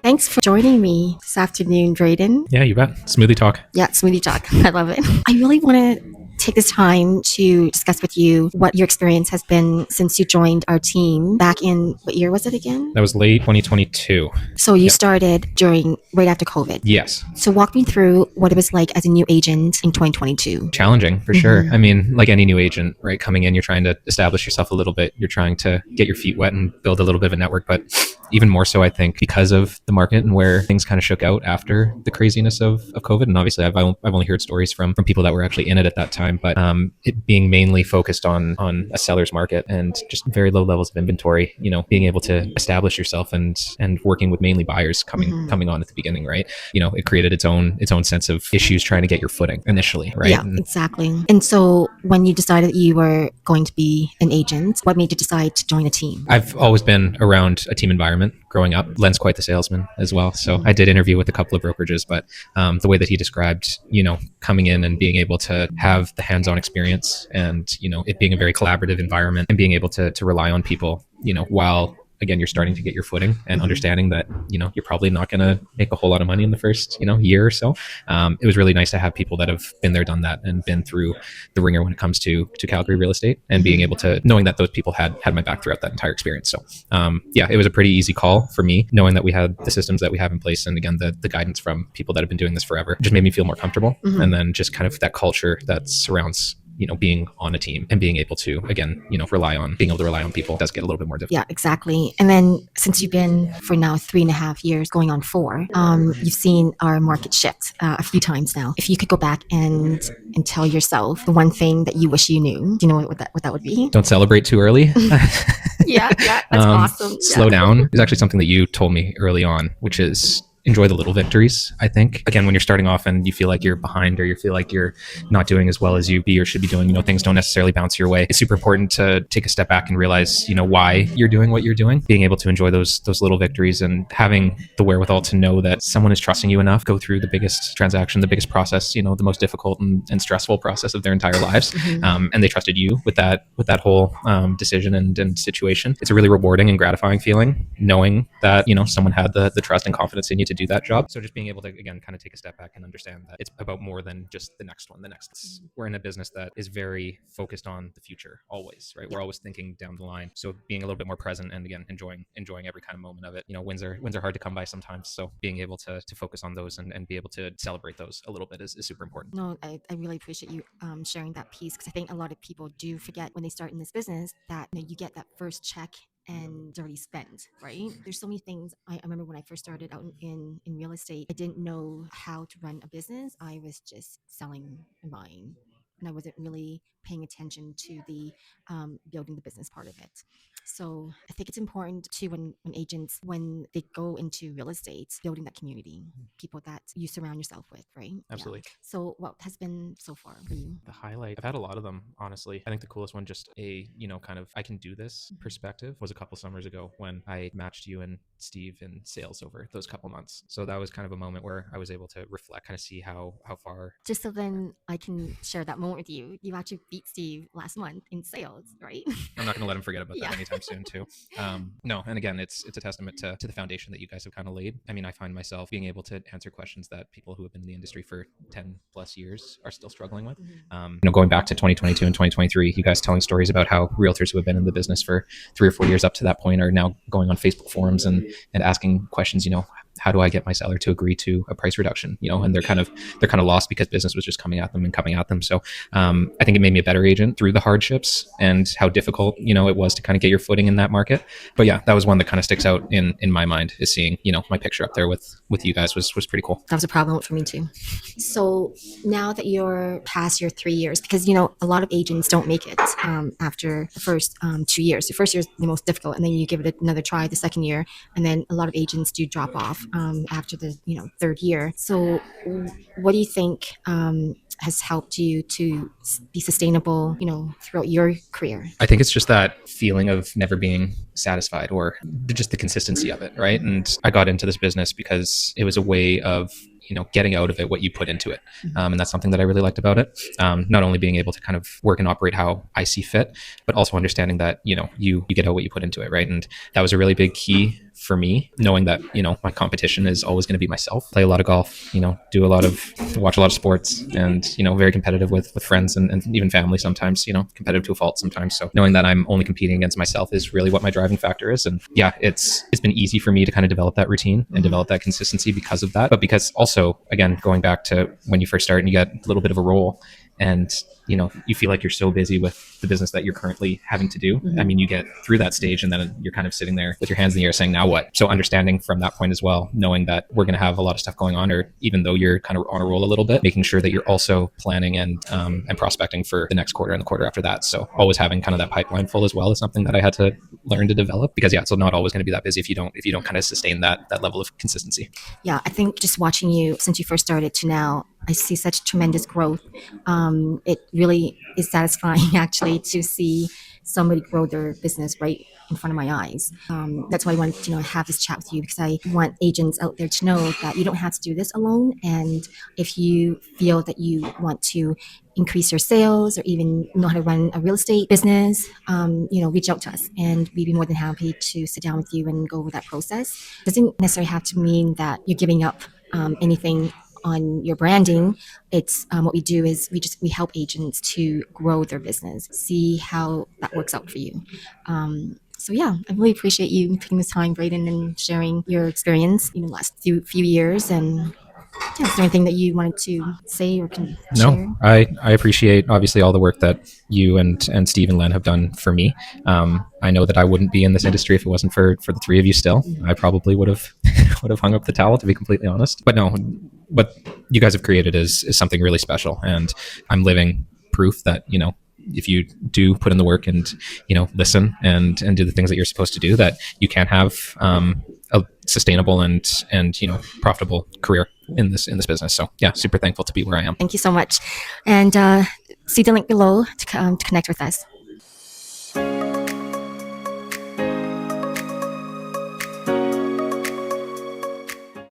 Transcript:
Thanks for joining me this afternoon, Drayden. Yeah, you bet. Smoothie talk. Yeah, smoothie talk. I love it. I really want to take this time to discuss with you what your experience has been since you joined our team back in, what year was it again? That was late 2022. So you Yep. started right after COVID. Yes. So walk me through what it was like as a new agent in 2022. Challenging for sure. I mean, like any new agent, right? Coming in, you're trying to establish yourself a little bit. You're trying to get your feet wet and build a little bit of a network. But even more so, I think, because of the market and where things kind of shook out after the craziness of COVID. And obviously, I've only heard stories from people that were actually in it at that time. But it being mainly focused on a seller's market and just very low levels of inventory, being able to establish yourself and working with mainly buyers coming on at the beginning, right? It created its own sense of issues trying to get your footing initially, right? Yeah, exactly. And so when you decided that you were going to be an agent, what made you decide to join a team? I've always been around a team environment growing up. Len's quite the salesman as well. So I did interview with a couple of brokerages, but the way that he described, coming in and being able to have the hands-on experience and, it being a very collaborative environment and being able to rely on people, while again, you're starting to get your footing and understanding that, you're probably not going to make a whole lot of money in the first, year or so. It was really nice to have people that have been there, done that, and been through the ringer when it comes to Calgary real estate and being able to, knowing that those people had my back throughout that entire experience. So yeah, it was a pretty easy call for me, knowing that we had the systems that we have in place. And again, the guidance from people that have been doing this forever just made me feel more comfortable. And then just kind of that culture that surrounds being on a team and being able to, again, rely on people does get a little bit more difficult. Yeah, exactly. And then since you've been for now 3.5 years, going on 4, you've seen our market shift a few times now. If you could go back and tell yourself the one thing that you wish you knew, do you know what that would be? Don't celebrate too early. Yeah, that's awesome. Slow down is actually something that you told me early on, which is enjoy the little victories. I think, again, when you're starting off and you feel like you're behind or you feel like you're not doing as well as you be or should be doing, things don't necessarily bounce your way. It's super important to take a step back and realize, why you're doing what you're doing, being able to enjoy those little victories and having the wherewithal to know that someone is trusting you enough, go through the biggest transaction, the biggest process, the most difficult and stressful process of their entire lives. And they trusted you with that whole decision and situation. It's a really rewarding and gratifying feeling knowing that, someone had the trust and confidence in you to do that job. So just being able to, again, kind of take a step back and understand that it's about more than just the next one. We're in a business that is very focused on the future always, right? We're always thinking down the line. So being a little bit more present and, again, enjoying every kind of moment of it. Wins are hard to come by sometimes. So being able to focus on those and be able to celebrate those a little bit is super important. No, I really appreciate you sharing that piece, because I think a lot of people do forget when they start in this business that you get that first check and already spent, right? There's so many things. I remember when I first started out in real estate, I didn't know how to run a business. I was just selling and buying, and I wasn't really paying attention to the building the business part of it. So I think it's important too when agents, when they go into real estate, building that community, people that you surround yourself with, right? Absolutely. Yeah. So what has been so far for you? The highlight, I've had a lot of them, honestly. I think the coolest one, just a, kind of I can do this perspective, was a couple summers ago when I matched you and Steve in sales over those couple months. So that was kind of a moment where I was able to reflect, kind of see how far. Just so then I can share that moment with you. You actually beat Steve last month in sales, right? I'm not going to let him forget about that anytime soon too. No, and again, it's a testament to the foundation that you guys have kind of laid. I mean, I find myself being able to answer questions that people who have been in the industry for 10 plus years are still struggling with. Going back to 2022 and 2023, you guys telling stories about how realtors who have been in the business for 3 or 4 years up to that point are now going on Facebook forums and asking questions, how do I get my seller to agree to a price reduction? And they're kind of lost because business was just coming at them. So I think it made me a better agent through the hardships and how difficult, it was to kind of get your footing in that market. But yeah, that was one that kind of sticks out in my mind, is seeing, my picture up there with you guys was pretty cool. That was a problem for me too. So now that you're past your 3 years, because, a lot of agents don't make it after the first 2 years. The first year is the most difficult, and then you give it another try the second year. And then a lot of agents do drop off after the third year. So what do you think has helped you to be sustainable throughout your career? I think it's just that feeling of never being satisfied, or just the consistency of it, right? And I got into this business because it was a way of getting out of it what you put into it. And that's something that I really liked about it. Not only being able to kind of work and operate how I see fit, but also understanding that, you get out what you put into it, right? And that was a really big key for me, knowing that, my competition is always going to be myself. Play a lot of golf, do a lot of, watch a lot of sports, and, very competitive with friends and even family sometimes, competitive to a fault sometimes. So knowing that I'm only competing against myself is really what my driving factor is. And yeah, it's been easy for me to kind of develop that routine and develop that consistency because of that. But because also, again, going back to when you first start and you get a little bit of a role, and you feel like you're so busy with the business that you're currently having to do. I mean, you get through that stage and then you're kind of sitting there with your hands in the air saying, now what? So understanding from that point as well, knowing that we're going to have a lot of stuff going on, or even though you're kind of on a roll a little bit, making sure that you're also planning and prospecting for the next quarter and the quarter after that. So always having kind of that pipeline full as well is something that I had to learn to develop, because it's not always going to be that busy if you don't kind of sustain that level of consistency. Yeah, I think just watching you since you first started to now, I see such tremendous growth. It really is satisfying actually to see somebody grow their business right in front of my eyes. That's why I wanted to have this chat with you, because I want agents out there to know that you don't have to do this alone. And if you feel that you want to increase your sales or even know how to run a real estate business, reach out to us and we'd be more than happy to sit down with you and go over that process. It doesn't necessarily have to mean that you're giving up anything on your branding. It's what we do is we help agents to grow their business, see how that works out for you. So yeah, I really appreciate you taking this time, Brayden, and sharing your experience in the last few years. And yeah, is there anything that you wanted to say or can share? No, I appreciate obviously all the work that you and Steve and Len have done for me. I know that I wouldn't be in this industry if it wasn't for the three of you still. I probably would have hung up the towel, to be completely honest. But no, what you guys have created is something really special, and I'm living proof that if you do put in the work and listen and do the things that you're supposed to do, that you can have a sustainable and profitable career in this business. So yeah, super thankful to be where I am. Thank you so much, and see the link below to connect with us.